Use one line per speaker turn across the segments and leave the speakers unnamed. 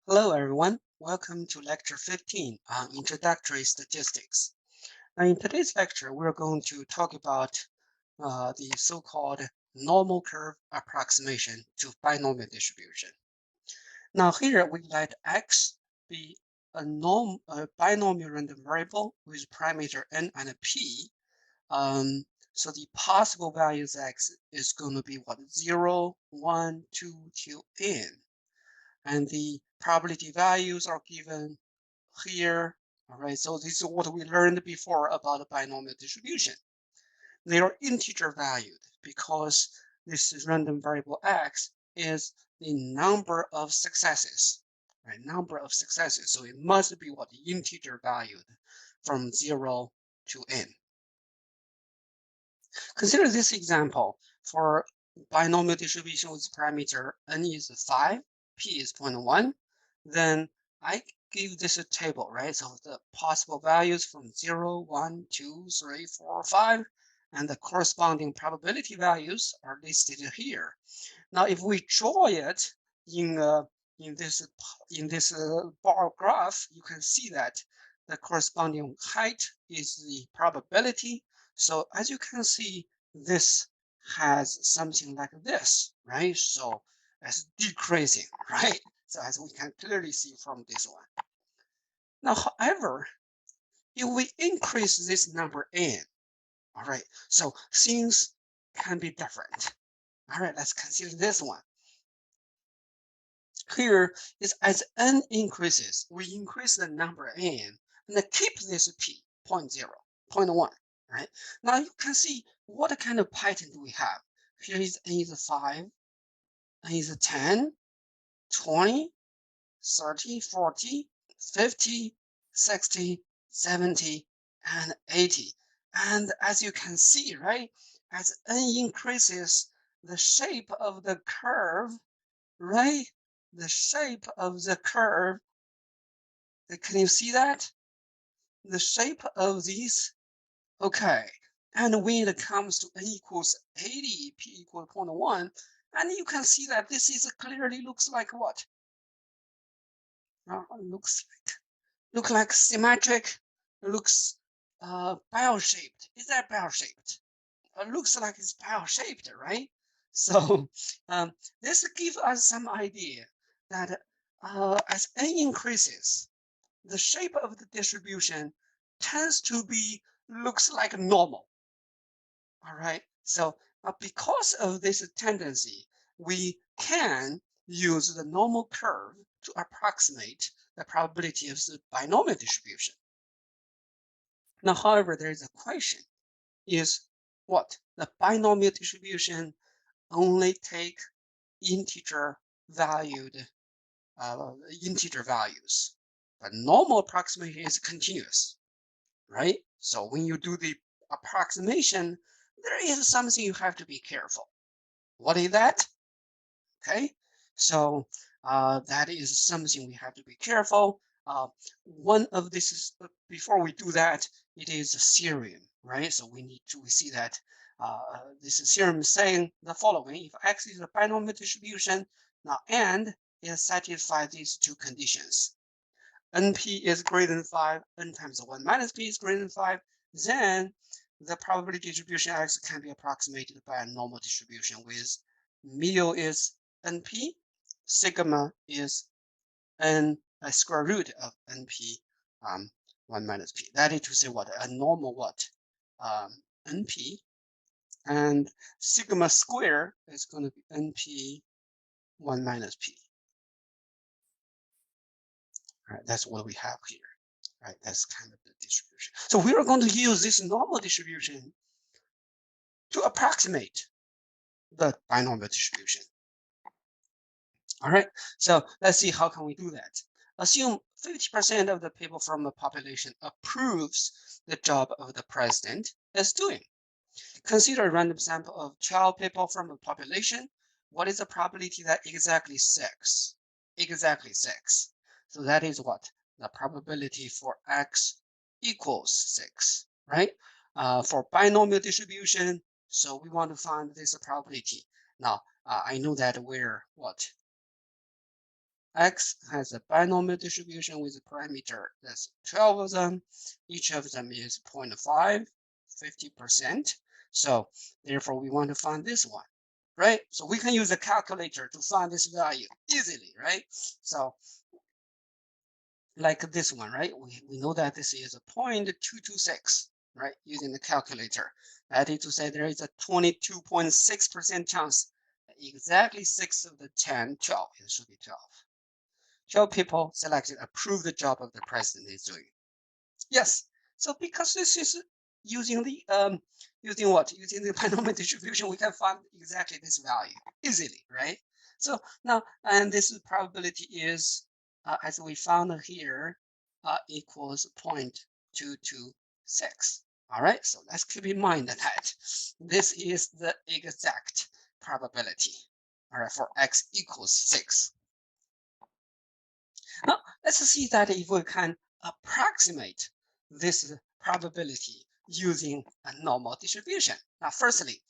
Hello, everyone. Welcome to Lecture 15 on Introductory Statistics. Now, in today's lecture, we're going to talk about the so-called normal curve approximation to binomial distribution. Now, here we let x be a binomial random variable with parameter n and p. So the possible values x is going to be what? 0, 1, 2 till n. And the probability values are given here. All right, so this is what we learned before about the binomial distribution. They are integer valued because this random variable x is the number of successes, right? Number of successes. So it must be what? Integer valued from 0 to n. Consider this example for binomial distribution with parameter n is 5, p is 0.1. Then I give this a table, right? So the possible values from 0, 1, 2, 3, 4, 5, and the corresponding probability values are listed here. Now, if we draw it in in this bar graph, you can see that the corresponding height is the probability. So as you can see, this has something like this, right? So it's decreasing, right? So as we can clearly see from this one. Now, however, if we increase this number n, all right, so things can be different. All right, let's consider this one. Here is as n increases, we increase the number n and keep this p 0.0, 0.1, right? Now you can see what kind of pattern do we have. Here is n is 5, n is 10, 20, 30, 40, 50, 60, 70, and 80. And as you can see, right, as n increases, the shape of the curve, right? The shape of the curve, can you see that? The shape of these, okay. And when it comes to n equals 80, p equals 0.1, and you can see that this is clearly looks like what? Look like symmetric, looks bell-shaped. Is that bell-shaped? Looks like it's bell-shaped, right? So this gives us some idea that as n increases, the shape of the distribution tends to be looks like normal. All right. So because of this tendency, we can use the normal curve to approximate the probability of the binomial distribution. Now, however, there is a question: is what the binomial distribution only take integer valued integer values, but normal approximation is continuous, right? So when you do the approximation, there is something you have to be careful. What is that? Okay, so that is something we have to be careful. One of this is before we do that, it is a theorem, right? So we see that this theorem is saying the following: if x is a binomial distribution, now and it satisfies these two conditions. NP is greater than 5, n times 1 minus p is greater than 5, then the probability distribution x can be approximated by a normal distribution with mu is np, sigma is n square root of np 1 minus p. That is to say what? A normal what? np, and sigma square is going to be np 1 minus p. All right, that's what we have here. Right, that's kind of the distribution. So we are going to use this normal distribution to approximate the binomial distribution. All right, so let's see how can we do that. Assume 50% of the people from the population approves the job of the president is doing. Consider a random sample of 12 people from the population. What is the probability that exactly 6? Exactly 6. So that is what? The probability for x equals 6, right? For binomial distribution, so we want to find this probability. Now, I know that we're what? X has a binomial distribution with a parameter that's 12 of them. Each of them is 0.5, 50%. So therefore, we want to find this one, right? So we can use a calculator to find this value easily, right? So like this one, right? We know that this is a 0.226, right? Using the calculator. That is to say there is a 22.6% chance that exactly 6 of the 10, 12, it should be 12. 12 people selected approve the job of the president is doing. Yes. So because this is using the using what? Using the binomial distribution, we can find exactly this value easily, right? So now, and this probability is, as we found here, equals 0.226. All right, so let's keep in mind that this is the exact probability, all right, for x equals 6. Now, let's see that if we can approximate this probability using a normal distribution. Now, firstly,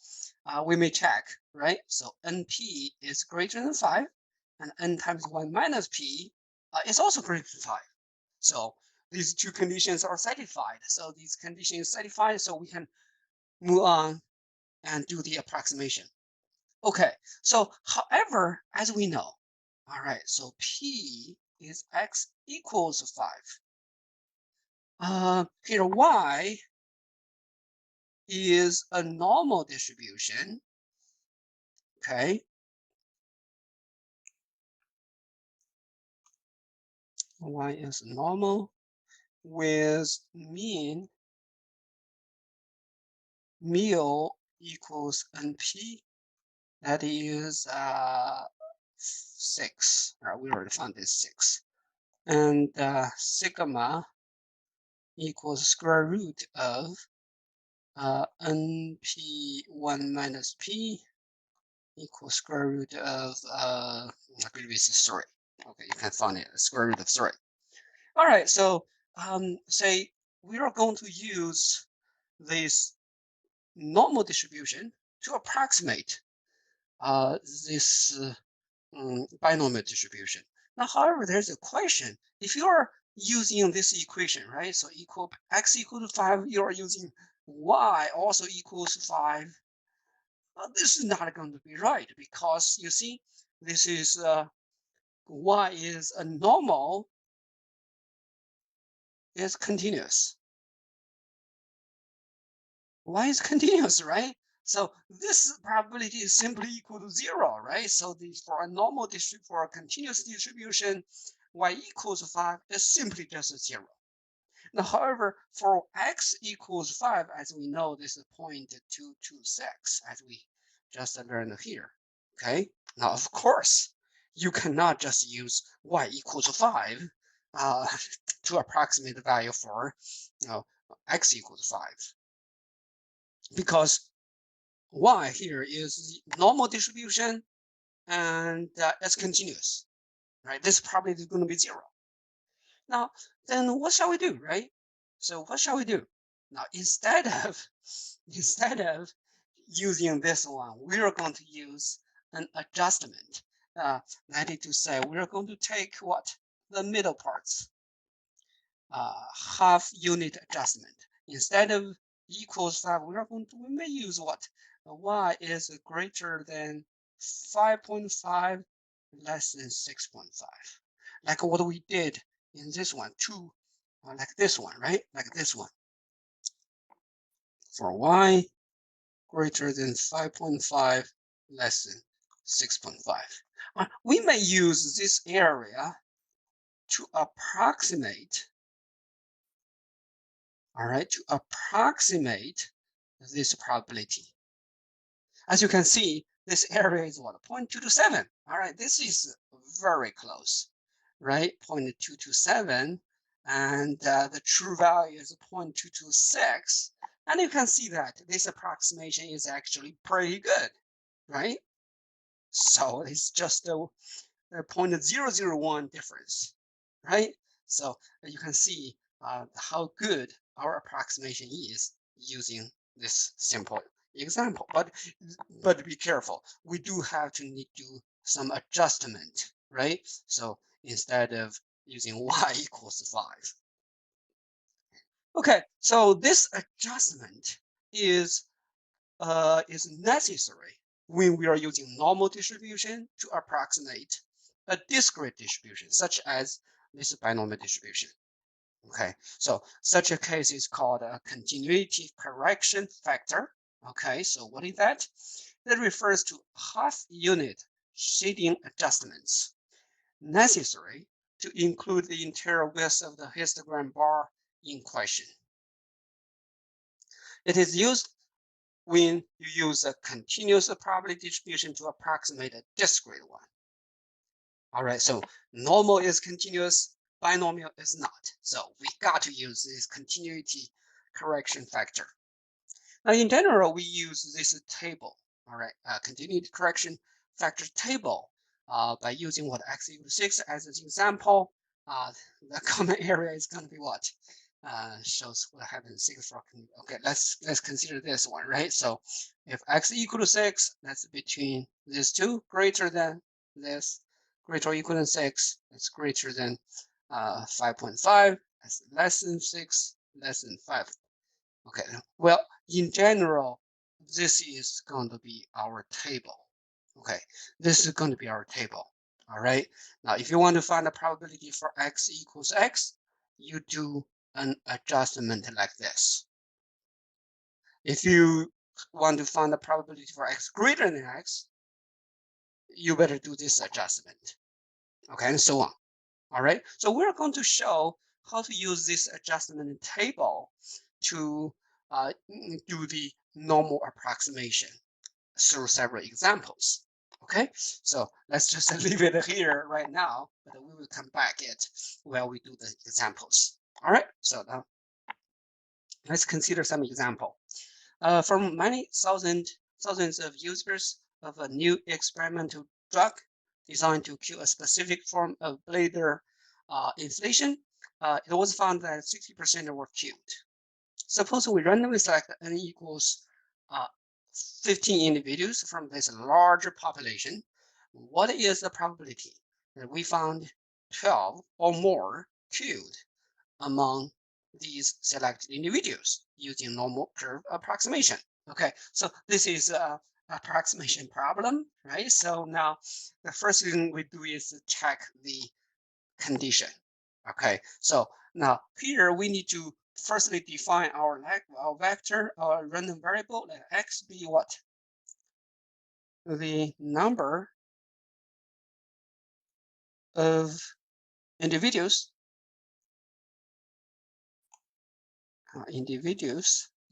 we may check, right? So NP is greater than 5, and N times 1 minus P is also greater than 5. So these two conditions are satisfied. So these conditions satisfied, so we can move on and do the approximation. Okay, so however, as we know, all right, so P is x equals 5. Here y is a normal distribution, okay? Y is normal with meal equals NP. That is 6. We already found this 6. And sigma equals square root of NP1 minus P equals square root of, I believe it's 3. Okay, you can find it, square root of 3. All right, so say we are going to use this normal distribution to approximate this binomial distribution. Now, however, there's a question. If you are using this equation, right? So equal x equal to 5, you are using y also equals 5. This is not going to be right because you see, this is y is a normal is continuous. Y is continuous, right? So this probability is simply equal to 0, right? So for a normal distribution, for a continuous distribution, y equals 5 is simply just 0. Now, however, for x equals 5, as we know, this is 0.226, as we just learned here, okay? Now, of course, you cannot just use y equals 5 to approximate the value for x equals 5. Because y here is the normal distribution and it's continuous, right? This probably is going to be 0. Now, then what shall we do, right? So what shall we do? Now, instead of using this one, we are going to use an adjustment. That is to say, we are going to take what? The middle parts, half unit adjustment. Instead of equals 5, we may use what? Y is greater than 5.5, less than 6.5. Like what we did in this one, like this one, right? Like this one. For y greater than 5.5, less than 6.5. We may use this area to approximate, all right, to approximate this probability. As you can see, this area is what? 0.227. All right, this is very close, right? 0.227. And the true value is 0.226. And you can see that this approximation is actually pretty good, right? So it's just a 0.001 difference, right? So you can see how good our approximation is using this simple example. But be careful, we do have to need to do some adjustment, right? So instead of using y equals 5. Okay, so this adjustment is necessary when we are using normal distribution to approximate a discrete distribution, such as this binomial distribution. Okay, so such a case is called a continuity correction factor. Okay, so what is that? That refers to half unit shading adjustments necessary to include the entire width of the histogram bar in question. It is used when you use a continuous probability distribution to approximate a discrete one. All right, so normal is continuous, binomial is not. So we got to use this continuity correction factor. Now, in general, we use this table, all right, continuity correction factor table by using what x equals 6 as an example. The common area is going to be what? Shows what happens 6 for, okay, let's consider this one, right? So if x equals 6, that's between these two, greater than this, greater or equal than 6, it's greater than 5.5, that's less than 6, less than 5. Okay, well, in general, this is going to be our table. Okay, this is going to be our table. All right, now if you want to find the probability for x equals x, you do an adjustment like this. If you want to find the probability for x greater than x, you better do this adjustment. Okay, and so on. All right, so we're going to show how to use this adjustment table to do the normal approximation through several examples. Okay, so let's just leave it here right now, but we will come back it while we do the examples. All right, so now let's consider some example. From many thousands of users of a new experimental drug designed to cure a specific form of bladder inflation, it was found that 60% were cured. Suppose we randomly select n equals 15 individuals from this larger population. What is the probability that we found 12 or more cured among these selected individuals using normal curve approximation? Okay, so this is a approximation problem, right? So now the first thing we do is check the condition. Okay, so now here we need to firstly define our vector, our random variable, let x be what? The number of individuals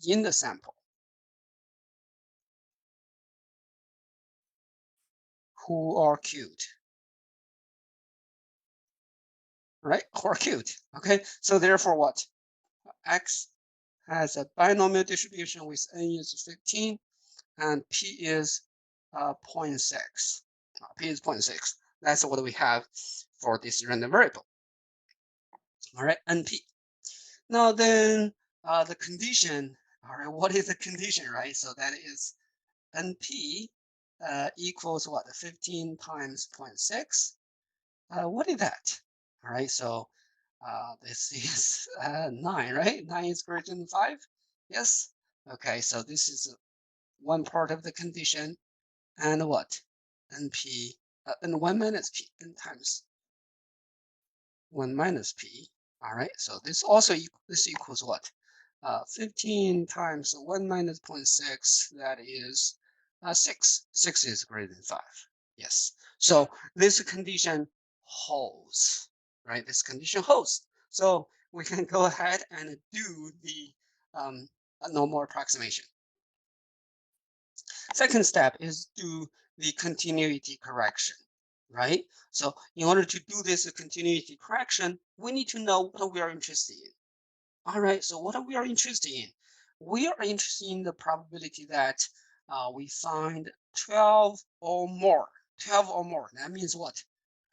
in the sample who are cured, right? Who are cured. Okay, so therefore what? X has a binomial distribution with n is 15 and p is 0.6. P is 0.6. That's what we have for this random variable. All right, NP. Now then, the condition. All right, what is the condition, right? So that is NP equals what? 15 times 0.6. What is that? All right, so this is 9, right? 9 is greater than 5. Yes. Okay, so this is one part of the condition. And what? NP, and 1 minus P, n times 1 minus P. All right, so this also this equals what? 15 times 1 minus 0.6, that is 6. 6 is greater than 5. Yes. So this condition holds, right? This condition holds. So we can go ahead and do the normal approximation. Second step is do the continuity correction, right? So in order to do this continuity correction, we need to know what we are interested in. All right, so what we are interested in? We are interested in the probability that we find 12 or more. 12 or more, that means what?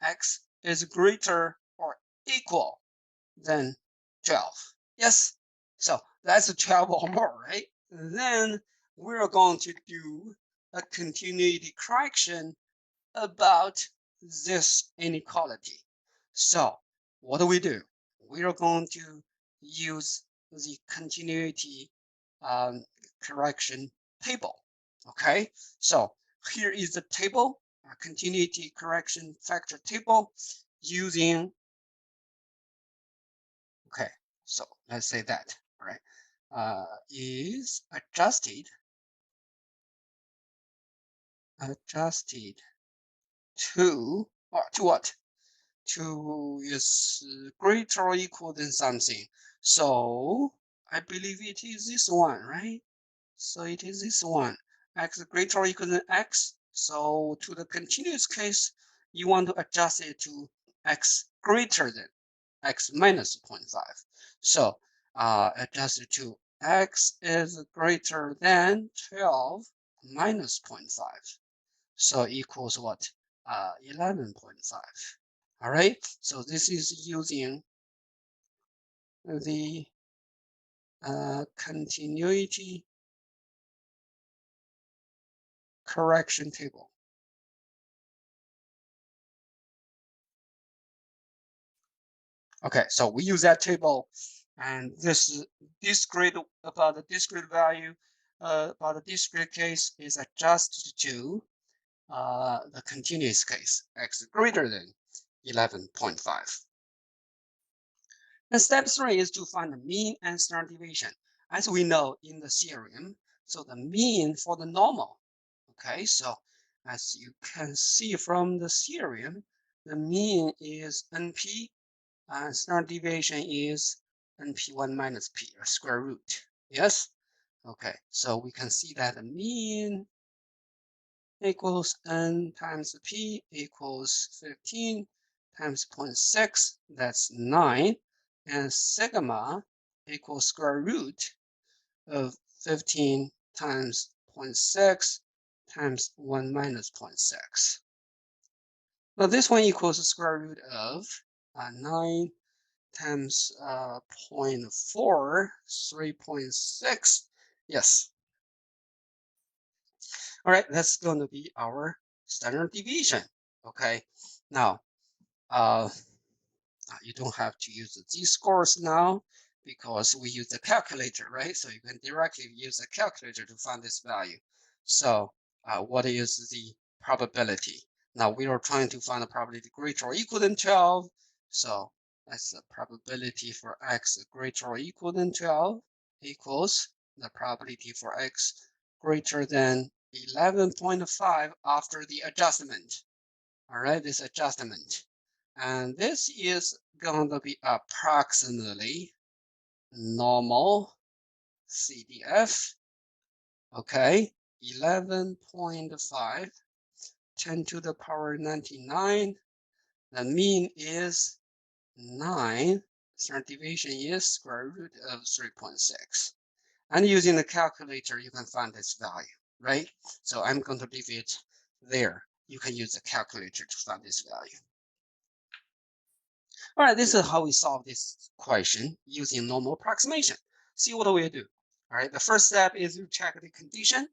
X is greater or equal than 12. Yes, so that's 12 or more, right? Then we're going to do a continuity correction about this inequality. So what do? We are going to use the continuity um, correction table. Okay, so here is the table, continuity correction factor table using, okay, so let's say that, all right, is adjusted to what? To is greater or equal than something. So I believe it is this one, right? So it is this one, x greater or equal than x. So to the continuous case, you want to adjust it to x greater than x minus 0.5. So adjust it to x is greater than 12 minus 0.5. So equals what? 11.5. All right. So this is using the continuity correction table. Okay, so we use that table, and this discrete about the discrete value about the discrete case is adjusted to the continuous case, x greater than 11.5. And step 3 is to find the mean and standard deviation. As we know in the theorem, so the mean for the normal. Okay, so as you can see from the theorem, the mean is NP, and standard deviation is NP1 minus P, or square root. Yes? Okay, so we can see that the mean equals N times P equals 15 times 0.6, that's 9, and sigma equals square root of 15 times 0.6 times 1 minus 0.6. Now this one equals the square root of 9 times 0.4, 3.6. Yes. All right, that's going to be our standard deviation. Okay. Now, you don't have to use the z-scores now because we use the calculator, right? So you can directly use the calculator to find this value. So what is the probability? Now we are trying to find the probability greater or equal than 12. So that's the probability for x greater or equal than 12 equals the probability for x greater than 11.5 after the adjustment. All right, this adjustment. And this is going to be approximately normal CDF. Okay, 11.5, 10 to the power 99. The mean is 9. Standard deviation is square root of 3.6. And using the calculator, you can find this value, right? So I'm going to leave it there. You can use the calculator to find this value. All right, this is how we solve this question using normal approximation. See what we do. All right, the first step is to check the condition,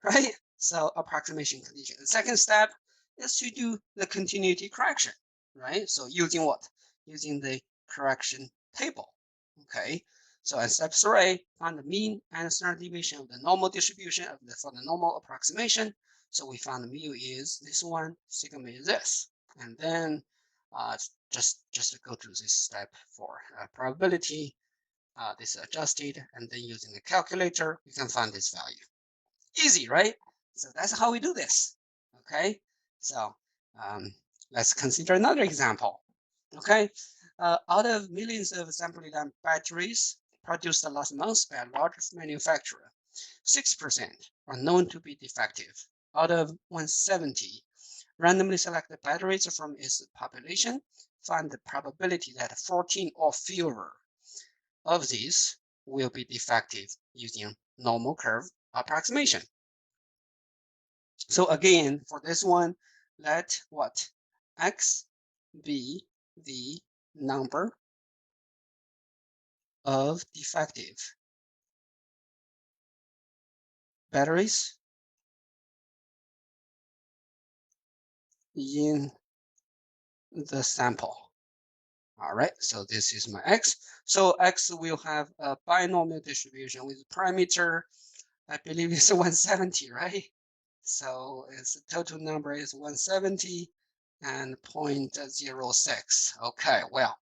right? So approximation condition. The second step is to do the continuity correction, right? So using what? Using the correction table. Okay. So in step 3, find the mean and standard deviation of the normal distribution of for the normal approximation. So we found the mu is this one, sigma is this, and then just to go through this step 4, probability. This is adjusted, and then using the calculator, we can find this value. Easy, right? So that's how we do this. Okay, so let's consider another example. Okay, out of millions of assembly line batteries produced last month by a large manufacturer, 6% are known to be defective. Out of 170 randomly selected batteries from its population, find the probability that 14 or fewer of these will be defective using normal curve approximation. So again, for this one, let what? X be the number of defective batteries in the sample. All right, so this is my x. So x will have a binomial distribution with parameter, I believe it's 170, right? So its total number is 170 and 0.06. Okay, well,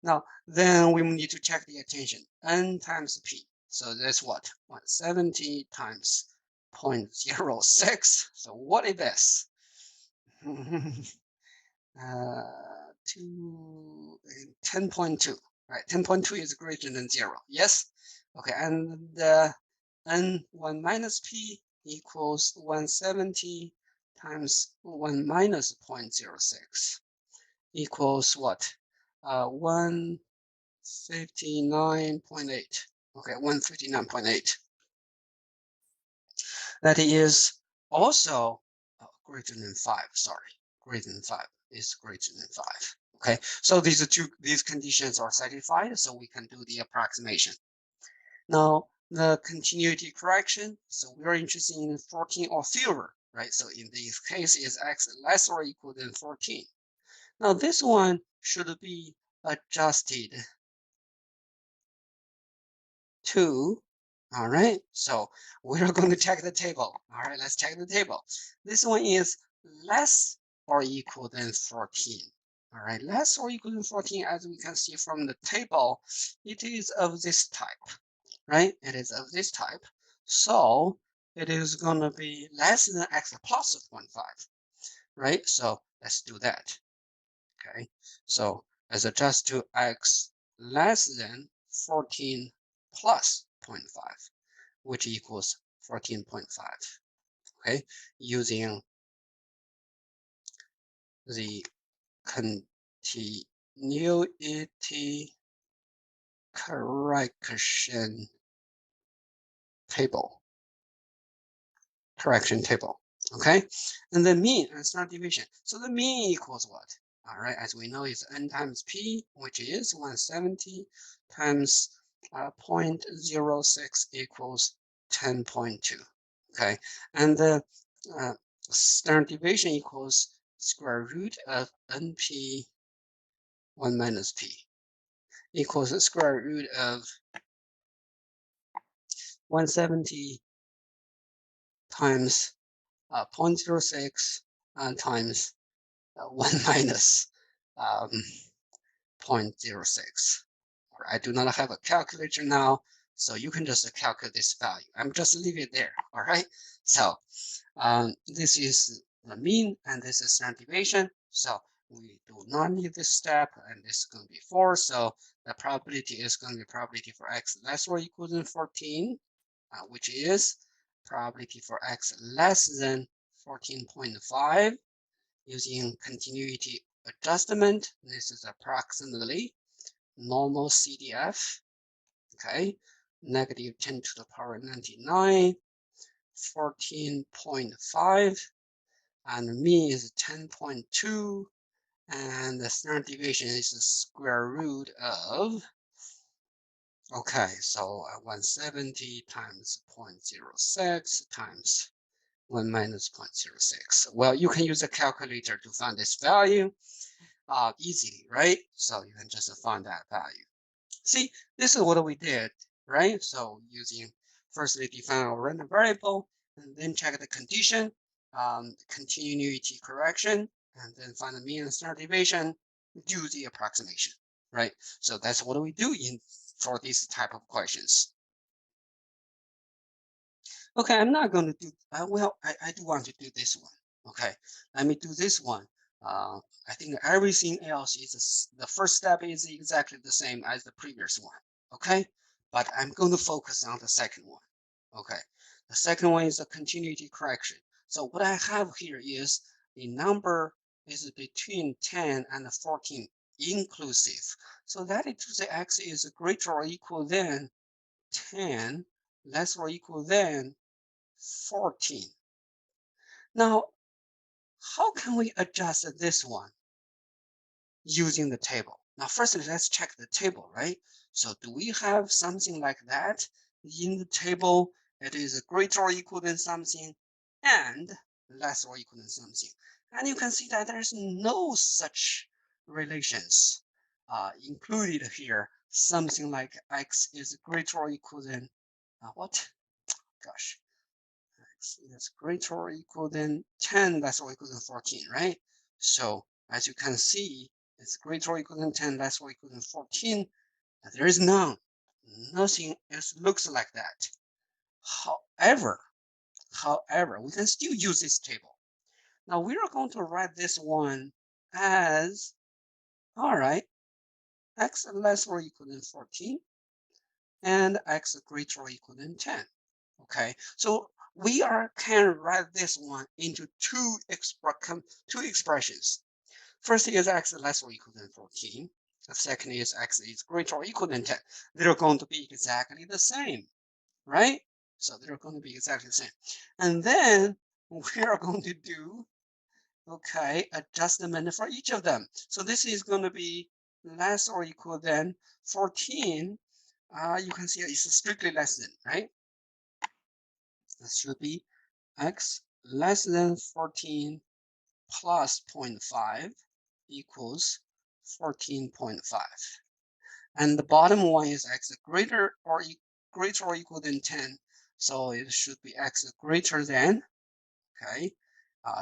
now then we need to check the attention. N times p. So that's what? 170 times 0.06. So what is this? Two, 10.2, right? 10.2 is greater than 0. Yes? Okay, and n1 minus p equals 170 times 1 minus 0.06 equals what? 159.8. Okay, 159.8. That is also greater than 5. Sorry, greater than 5 is greater than 5. Okay, so these conditions are satisfied, so we can do the approximation. Now, the continuity correction, so we're interested in 14 or fewer, right? So in this case, is x less or equal than 14. Now, this one should be adjusted to, all right? So we're going to check the table. All right, let's check the table. This one is less or equal than 14. All right, less or equal than 14, as we can see from the table, it is of this type, right? It is of this type. So it is going to be less than x plus 0.5, right? So let's do that. Okay, so let's adjust to x less than 14 plus 0.5, which equals 14.5. Okay, using the continuity correction table. Okay, and the mean and standard deviation. So the mean equals what? All right, as we know, is n times p, which is 170 times 0.06 equals 10.2. Okay, and the standard deviation equals square root of np 1 minus p equals the square root of 170 times 0.06 times 1 minus 0.06. I do not have a calculator now, so you can just calculate this value. I'm just leave it there, all right? So this is the mean, and this is standard deviation. So we do not need this step, and this is going to be 4. So the probability is going to be probability for x less or equal than 14, which is probability for x less than 14.5 using continuity adjustment. This is approximately normal CDF. Okay, negative 10 to the power 99, 14.5, and mean is 10.2, and the standard deviation is the square root of, okay, so 170 times 0.06 times 1 minus 0.06. Well, you can use a calculator to find this value easily, right? So you can just find that value. See, this is what we did, right? So using firstly define our random variable, and then check the condition, continuity correction, and then find the mean and standard deviation, do the approximation, right? So that's what we do for these type of questions. Okay, I'm not going to do, well, I do want to do this one. Okay, let me do this one. I think everything else is, the first step is exactly the same as the previous one. Okay, but I'm going to focus on the second one. Okay, the second one is a continuity correction. So what I have here is the number is between 10 and 14 inclusive. So that is to say x is greater or equal than 10, less or equal than 14. Now, how can we adjust this one using the table? Now, firstly, let's check the table, right? So do we have something like that in the table? It is greater or equal than something and less or equal than something. And you can see that there's no such relations included here something like x is greater or equal than what? Gosh, x is greater or equal than 10, less or equal than 14, right? So as you can see, it's greater or equal than 10, less or equal than 14. There is none. Nothing else looks like that. However, we can still use this table. Now we are going to write this one as, all right, x less or equal than 14 and x greater or equal than 10. Okay, so we can write this one into two expressions. First is x less or equal than 14. The second is x is greater or equal than 10. They're going to be exactly the same, right? So they're going to be exactly the same. And then we are going to do, okay, adjustment for each of them. So this is going to be less or equal than 14. You can see it's strictly less than, right? This should be x less than 14 plus 0.5 equals 14.5. And the bottom one is x greater or equal than 10. So it should be x greater than, okay,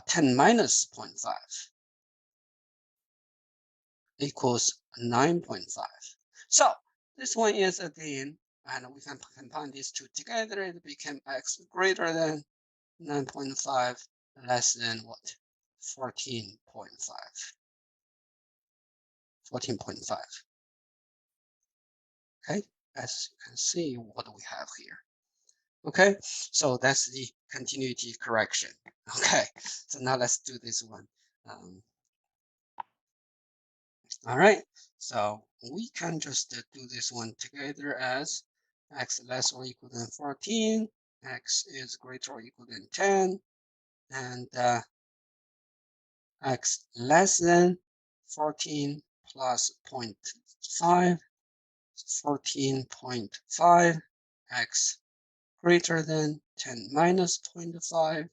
10 minus 0.5 equals 9.5. So this one is again, and we can combine these two together. It became x greater than 9.5 less than what? 14.5. 14.5. Okay, as you can see what we have here. Okay, so that's the continuity correction. Okay, so now let's do this one. All right, so we can just do this one together as x less or equal than 14, x is greater or equal than 10, and x less than 14 plus 0.5, 14.5, x greater than 10 minus 0.5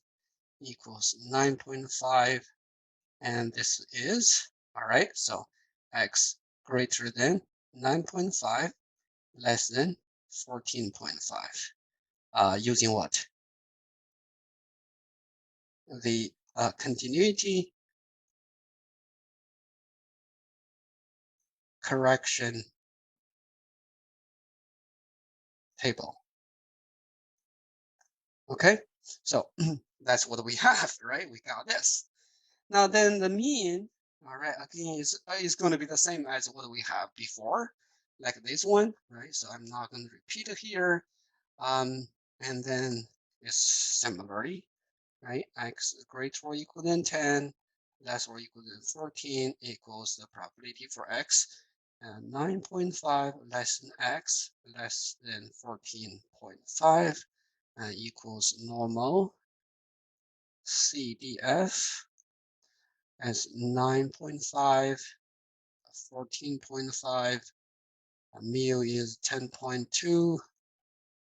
equals 9.5, and this is, all right, so x greater than 9.5 less than 14.5, using what? The continuity correction table. Okay, so that's what we have, right? We got this. Now then the mean, all right, again, is going to be the same as what we have before, like this one, right? So I'm not going to repeat it here. And then it's similarly, right? X greater or equal than 10, less or equal than 14 equals the probability for X. And 9.5 less than X less than 14.5 equals normal CDF as 9.5, 14.5, mu is 10.2,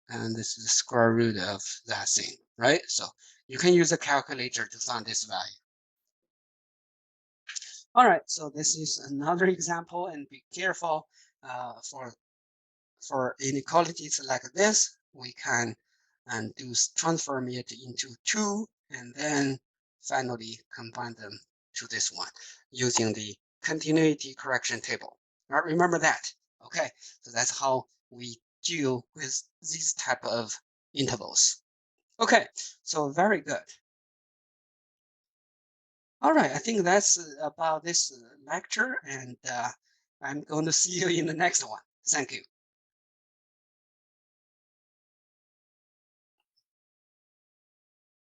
and this is the square root of that thing, right? So you can use a calculator to find this value. All right, so this is another example, and be careful for inequalities like this, we can transform it into two, and then finally combine them to this one using the continuity correction table. All right, remember that. Okay, so that's how we deal with these type of intervals. Okay, so very good. All right, I think that's about this lecture, and I'm going to see you in the next one. Thank you.